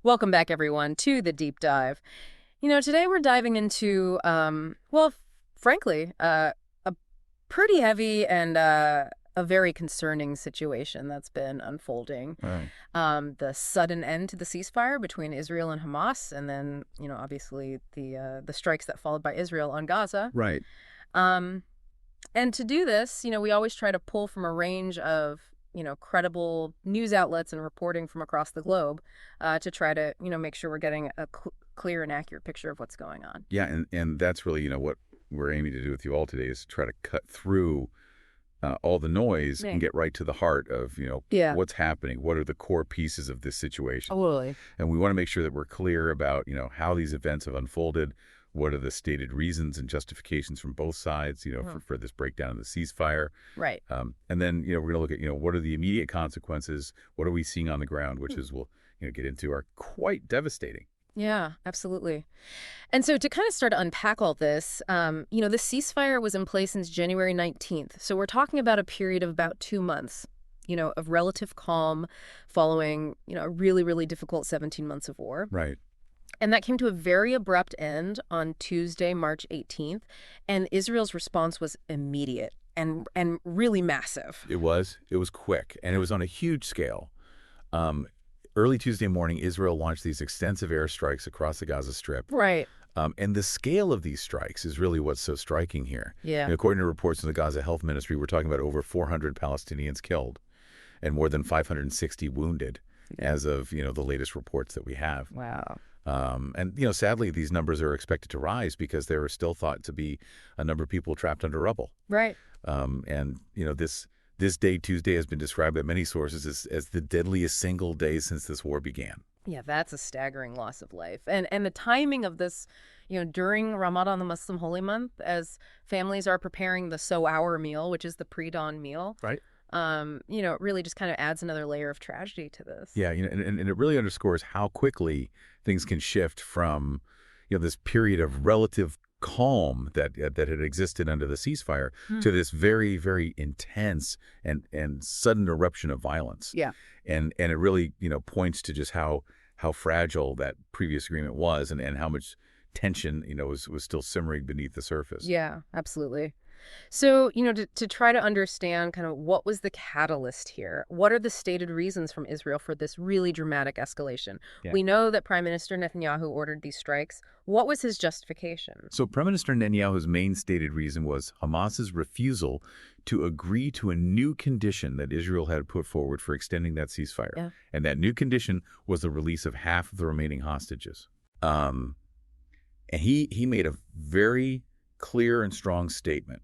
Welcome back, everyone, to the deep dive. Today we're diving into, frankly, a pretty heavy and a very concerning situation that's been unfolding. Right. The sudden end to the ceasefire between Israel and Hamas, and then, obviously the strikes that followed by Israel on Gaza. Right. Um, and to do this, we always try to pull from a range of, credible news outlets and reporting from across the globe to try to, make sure we're getting a clear and accurate picture of what's going on. Yeah, and that's really, what we're aiming to do with you all today is try to cut through all the noise Yeah. and get right to the heart of, Yeah. what's happening, what are the core pieces of this situation. Totally. And we want to make sure that we're clear about, how these events have unfolded, what are the stated reasons and justifications from both sides, for this breakdown of the ceasefire. Right. And then, we're going to look at, what are the immediate consequences, what are we seeing on the ground, which is we'll, get into are quite devastating. Yeah, absolutely. And so to kind of start to unpack all this, the ceasefire was in place since January 19th. So we're talking about a period of about 2 months, of relative calm following, a really, really difficult 17 months of war. Right. And that came to a very abrupt end on Tuesday, March 18th. And Israel's response was immediate and really massive. It was quick, and it was on a huge scale. Early Tuesday morning, Israel launched these extensive airstrikes across the Gaza Strip. Right. And the scale of these strikes is really what's so striking here. Yeah. According to reports from the Gaza Health Ministry, we're talking about over 400 Palestinians killed and more than 560 wounded as of, the latest reports that we have. Wow. And, sadly, these numbers are expected to rise because there are still thought to be a number of people trapped under rubble. Right. And, this day, Tuesday, has been described by many sources as the deadliest single day since this war began. Yeah, that's a staggering loss of life. And the timing of this, during Ramadan, the Muslim holy month, as families are preparing the so-hour meal, which is the pre-dawn meal. Right. It really just kind of adds another layer of tragedy to this. Yeah, and it really underscores how quickly things can shift from, this period of relative calm that had existed under the ceasefire to this very, very intense and sudden eruption of violence. Yeah. And it really, points to just how fragile that previous agreement was and how much tension, was still simmering beneath the surface. Yeah, absolutely. So, to try to understand kind of what was the catalyst here, what are the stated reasons from Israel for this really dramatic escalation? Yeah. We know that Prime Minister Netanyahu ordered these strikes. What was his justification? So Prime Minister Netanyahu's main stated reason was Hamas's refusal to agree to a new condition that Israel had put forward for extending that ceasefire. Yeah. And that new condition was the release of half of the remaining hostages. And he made a very clear and strong statement.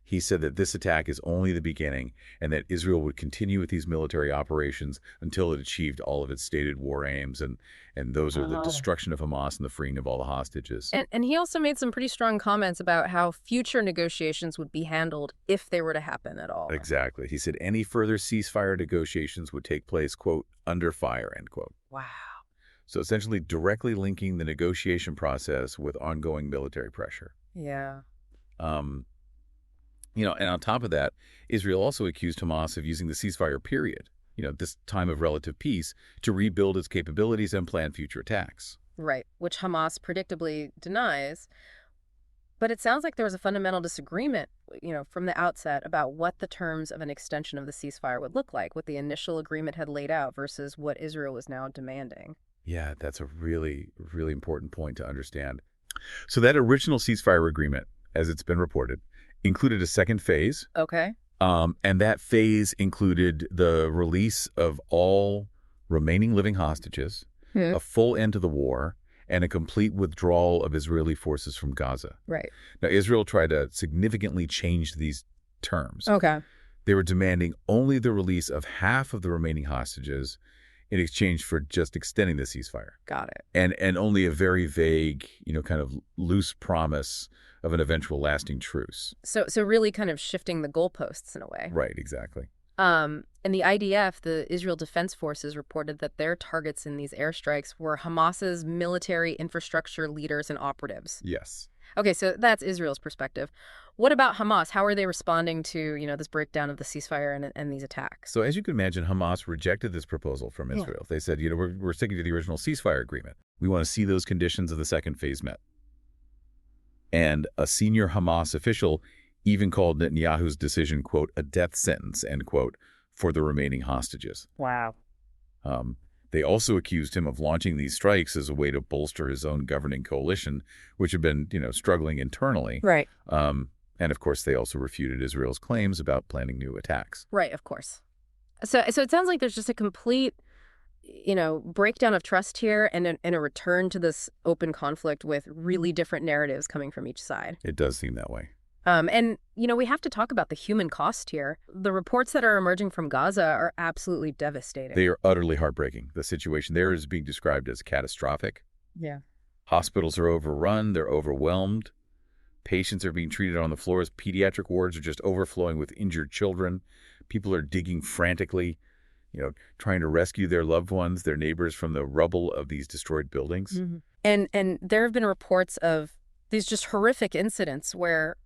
He said that this attack is only the beginning and that Israel would continue with these military operations until it achieved all of its stated war aims. And those are the destruction of Hamas and the freeing of all the hostages. And he also made some pretty strong comments about how future negotiations would be handled if they were to happen at all. Exactly. He said any further ceasefire negotiations would take place, quote, under fire, end quote. Wow. So essentially directly linking the negotiation process with ongoing military pressure. Yeah. And on top of that, Israel also accused Hamas of using the ceasefire period, this time of relative peace, to rebuild its capabilities and plan future attacks. Right, which Hamas predictably denies. But it sounds like there was a fundamental disagreement, from the outset about what the terms of an extension of the ceasefire would look like, what the initial agreement had laid out versus what Israel was now demanding. Yeah, that's a really, really important point to understand. So that original ceasefire agreement, as it's been reported, included a second phase. Okay. And that phase included the release of all remaining living hostages, a full end to the war, and a complete withdrawal of Israeli forces from Gaza. Right. Now, Israel tried to significantly change these terms. Okay. They were demanding only the release of half of the remaining hostages in exchange for just extending the ceasefire. Got it. And only a very vague, kind of loose promise of an eventual lasting truce. So really kind of shifting the goalposts in a way. Right, exactly. And the IDF, the Israel Defense Forces, reported that their targets in these airstrikes were Hamas's military infrastructure leaders and operatives. Yes. Okay, so that's Israel's perspective. What about Hamas? How are they responding to, this breakdown of the ceasefire and these attacks? So as you can imagine, Hamas rejected this proposal from Yeah. Israel. They said, we're sticking to the original ceasefire agreement. We want to see those conditions of the second phase met. And a senior Hamas official even called Netanyahu's decision, quote, a death sentence, end quote, for the remaining hostages. Wow. They also accused him of launching these strikes as a way to bolster his own governing coalition, which had been, struggling internally. Right. And of course, they also refuted Israel's claims about planning new attacks. Right, of course. So it sounds like there's just a complete, breakdown of trust here and a return to this open conflict with really different narratives coming from each side. It does seem that way. And we have to talk about the human cost here. The reports that are emerging from Gaza are absolutely devastating. They are utterly heartbreaking. The situation there is being described as catastrophic. Yeah. Hospitals are overrun. They're overwhelmed. Patients are being treated on the floors. Pediatric wards are just overflowing with injured children. People are digging frantically, trying to rescue their loved ones, their neighbors from the rubble of these destroyed buildings. Mm-hmm. And there have been reports of these just horrific incidents where,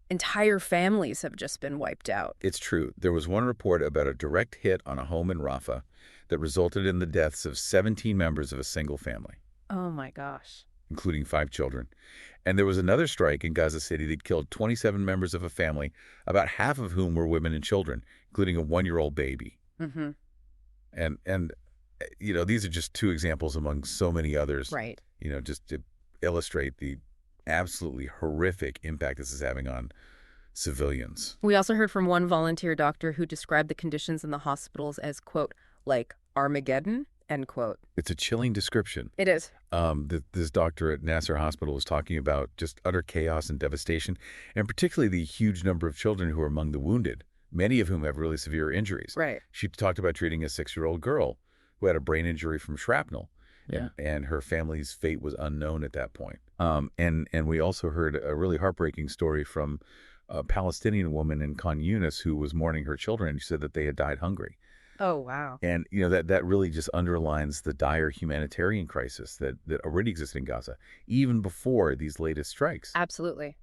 entire families have just been wiped out. It's true. There was one report about a direct hit on a home in Rafah that resulted in the deaths of 17 members of a single family. Oh, my gosh. Including 5 children. And there was another strike in Gaza City that killed 27 members of a family, about half of whom were women and children, including a 1-year-old baby. Mm-hmm. And these are just 2 examples among so many others. Right. Just to illustrate the absolutely horrific impact this is having on civilians. We also heard from one volunteer doctor who described the conditions in the hospitals as, quote, like Armageddon, end quote. It's a chilling description. It is. This doctor at Nasser Hospital was talking about just utter chaos and devastation, and particularly the huge number of children who are among the wounded, many of whom have really severe injuries. Right. She talked about treating a 6-year-old girl who had a brain injury from shrapnel. Yeah. And her family's fate was unknown at that point. And we also heard a really heartbreaking story from a Palestinian woman in Khan Yunis who was mourning her children. She said that they had died hungry. Oh, wow. And, that really just underlines the dire humanitarian crisis that already existed in Gaza, even before these latest strikes. Absolutely.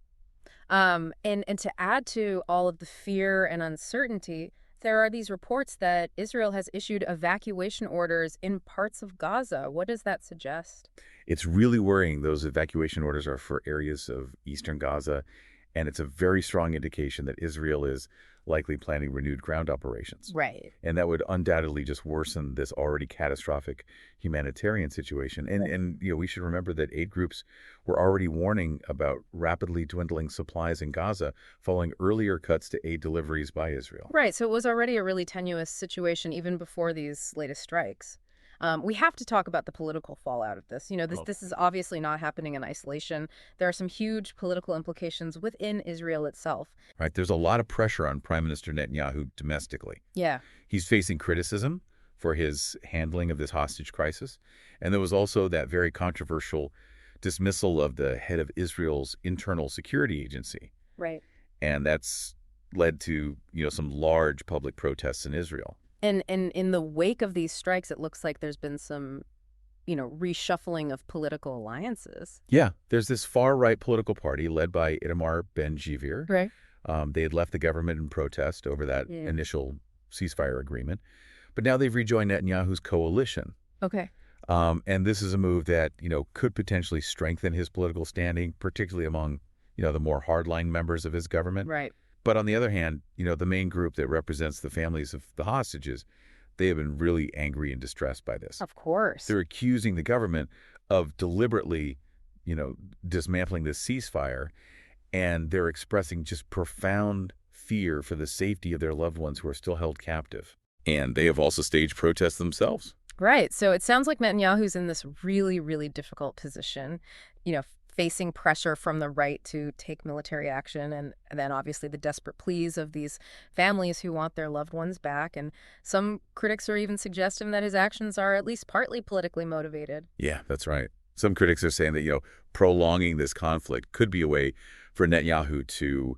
And to add to all of the fear and uncertainty, there are these reports that Israel has issued evacuation orders in parts of Gaza. What does that suggest? It's really worrying. Those evacuation orders are for areas of eastern Gaza, and it's a very strong indication that Israel is likely planning renewed ground operations. Right. And that would undoubtedly just worsen this already catastrophic humanitarian situation. And we should remember that aid groups were already warning about rapidly dwindling supplies in Gaza following earlier cuts to aid deliveries by Israel. Right. So it was already a really tenuous situation even before these latest strikes. We have to talk about the political fallout of this. This is obviously not happening in isolation. There are some huge political implications within Israel itself. Right. There's a lot of pressure on Prime Minister Netanyahu domestically. Yeah. He's facing criticism for his handling of this hostage crisis. And there was also that very controversial dismissal of the head of Israel's internal security agency. Right. And that's led to, some large public protests in Israel. And in the wake of these strikes, it looks like there's been some, reshuffling of political alliances. Yeah, there's this far-right political party led by Itamar Ben-Gvir. Right. They had left the government in protest over that initial ceasefire agreement. But now they've rejoined Netanyahu's coalition. Okay. And this is a move that, could potentially strengthen his political standing, particularly among, the more hardline members of his government. Right. But on the other hand, the main group that represents the families of the hostages, they have been really angry and distressed by this. Of course. They're accusing the government of deliberately, dismantling the ceasefire, and they're expressing just profound fear for the safety of their loved ones who are still held captive. And they have also staged protests themselves. Right. So it sounds like Netanyahu's in this really, really difficult position, facing pressure from the right to take military action, and then obviously the desperate pleas of these families who want their loved ones back. And some critics are even suggesting that his actions are at least partly politically motivated. Yeah, that's right. Some critics are saying that, prolonging this conflict could be a way for Netanyahu to,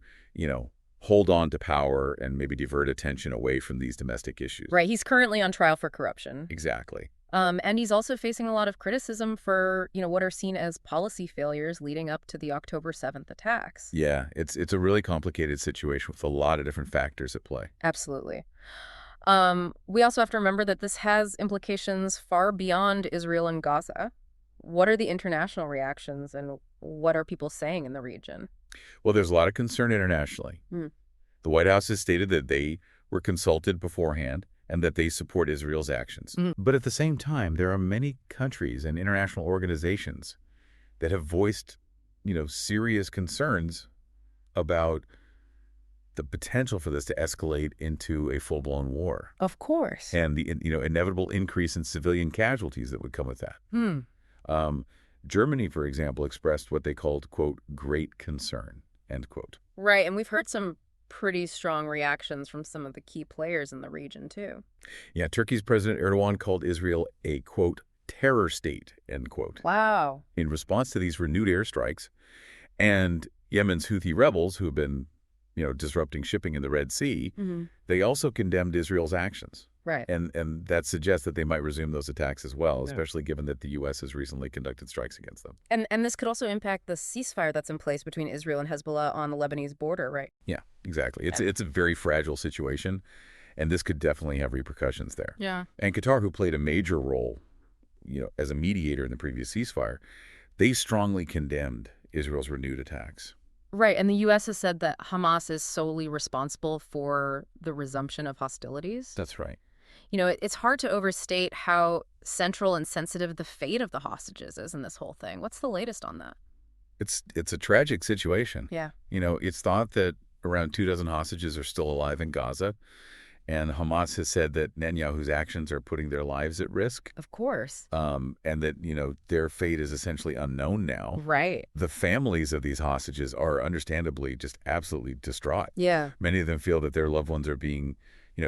hold on to power and maybe divert attention away from these domestic issues. Right. He's currently on trial for corruption. Exactly. And he's also facing a lot of criticism for, what are seen as policy failures leading up to the October 7th attacks. Yeah, it's a really complicated situation with a lot of different factors at play. Absolutely. We also have to remember that this has implications far beyond Israel and Gaza. What are the international reactions and what are people saying in the region? Well, there's a lot of concern internationally. Hmm. The White House has stated that they were consulted beforehand and that they support Israel's actions. But at the same time, there are many countries and international organizations that have voiced, serious concerns about the potential for this to escalate into a full-blown war Of course. and the, inevitable increase in civilian casualties that would come with that. Germany, for example, expressed what they called, quote, great concern, end quote. Right, and we've heard some pretty strong reactions from some of the key players in the region, too. Yeah, Turkey's President Erdogan called Israel a, quote, terror state, end quote, Wow. in response to these renewed airstrikes. And Yemen's Houthi rebels, who have been, disrupting shipping in the Red Sea, they also condemned Israel's actions. Right. And that suggests that they might resume those attacks as well, especially given that the U.S. has recently conducted strikes against them. And this could also impact the ceasefire that's in place between Israel and Hezbollah on the Lebanese border, right? Yeah, exactly. It's a very fragile situation, and this could definitely have repercussions there. Yeah. And Qatar, who played a major role, as a mediator in the previous ceasefire, they strongly condemned Israel's renewed attacks. Right, and the U.S. has said that Hamas is solely responsible for the resumption of hostilities. That's right. It's hard to overstate how central and sensitive the fate of the hostages is in this whole thing. What's the latest on that? It's a tragic situation. Yeah. It's thought that around 24 hostages are still alive in Gaza, and Hamas has said that Netanyahu's actions are putting their lives at risk. Of course. And that, their fate is essentially unknown now. Right. The families of these hostages are understandably just absolutely distraught. Yeah. Many of them feel that their loved ones are being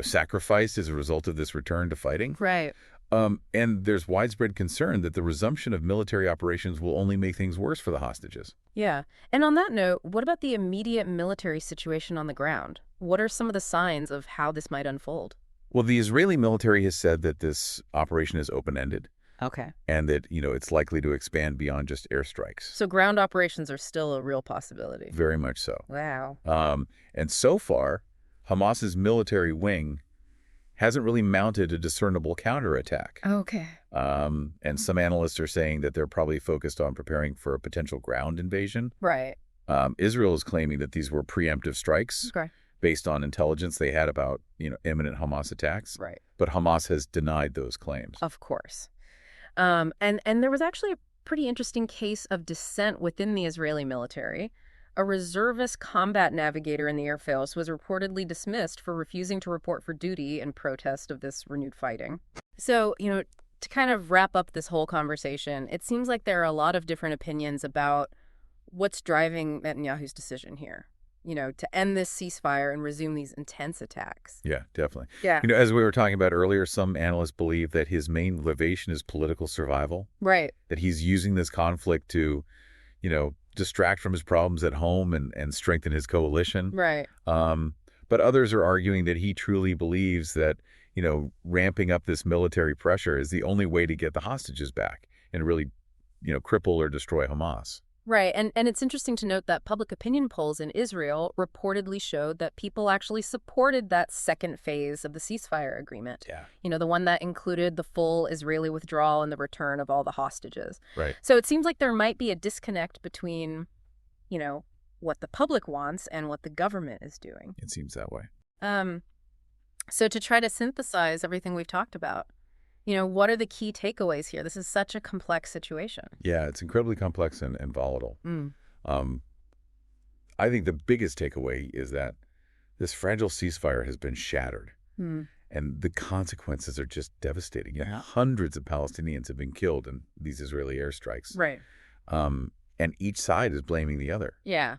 sacrificed as a result of this return to fighting. Right. And there's widespread concern that the resumption of military operations will only make things worse for the hostages. Yeah. And on that note, what about the immediate military situation on the ground? What are some of the signs of how this might unfold? Well, the Israeli military has said that this operation is open-ended. Okay. And that, it's likely to expand beyond just airstrikes. So ground operations are still a real possibility. Very much so. Wow. And so far, Hamas's military wing hasn't really mounted a discernible counterattack. Okay. And some analysts are saying that they're probably focused on preparing for a potential ground invasion. Right. Israel is claiming that these were preemptive strikes based on intelligence they had about, imminent Hamas attacks. Right. But Hamas has denied those claims. Of course. And there was actually a pretty interesting case of dissent within the Israeli military. A reservist combat navigator in the Air Force was reportedly dismissed for refusing to report for duty in protest of this renewed fighting. So, to kind of wrap up this whole conversation, it seems like there are a lot of different opinions about what's driving Netanyahu's decision here, to end this ceasefire and resume these intense attacks. Yeah, definitely. Yeah. As we were talking about earlier, some analysts believe that his main motivation is political survival. Right. That he's using this conflict to, distract from his problems at home and strengthen his coalition. Right. But others are arguing that he truly believes that, ramping up this military pressure is the only way to get the hostages back and really, cripple or destroy Hamas. Right. And it's interesting to note that public opinion polls in Israel reportedly showed that people actually supported that second phase of the ceasefire agreement. Yeah. The one that included the full Israeli withdrawal and the return of all the hostages. Right. So it seems like there might be a disconnect between, what the public wants and what the government is doing. It seems that way. So to try to synthesize everything we've talked about, what are the key takeaways here? This is such a complex situation. Yeah, it's incredibly complex and volatile. I think the biggest takeaway is that this fragile ceasefire has been shattered. And the consequences are just devastating. Hundreds of Palestinians have been killed in these Israeli airstrikes. Right. And each side is blaming the other. Yeah.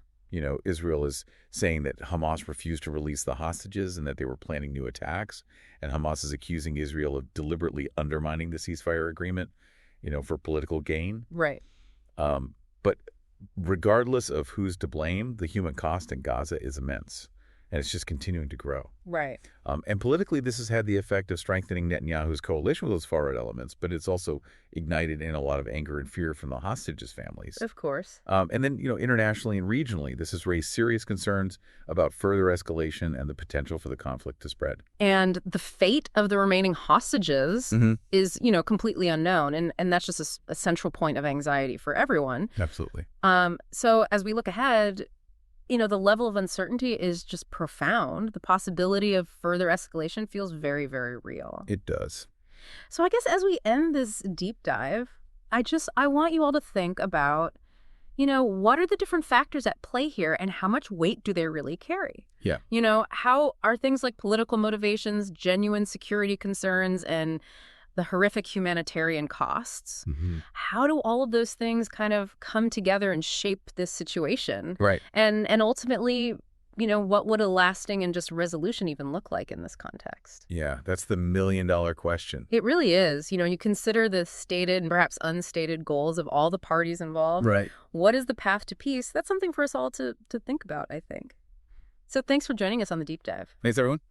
Israel is saying that Hamas refused to release the hostages and that they were planning new attacks. And Hamas is accusing Israel of deliberately undermining the ceasefire agreement, for political gain. Right. But regardless of who's to blame, the human cost in Gaza is immense. and it's just continuing to grow. Right. And politically, this has had the effect of strengthening Netanyahu's coalition with those far-right elements, but it's also ignited in a lot of anger and fear from the hostages' families. Of course. And then, internationally and regionally, this has raised serious concerns about further escalation and the potential for the conflict to spread. And the fate of the remaining hostages is, completely unknown. And that's just a central point of anxiety for everyone. Absolutely. So as we look ahead, the level of uncertainty is just profound. The possibility of further escalation feels very, very real. It does. So I guess as we end this deep dive, I want you all to think about, what are the different factors at play here and how much weight do they really carry? Yeah. How are things like political motivations, genuine security concerns, and the horrific humanitarian costs, how do all of those things kind of come together and shape this situation? Right. And ultimately, what would a lasting and just resolution even look like in this context? Yeah, that's the million-dollar question. It really is. You consider the stated and perhaps unstated goals of all the parties involved. Right. What is the path to peace? That's something for us all to think about, I think. So thanks for joining us on the Deep Dive. Thanks, everyone.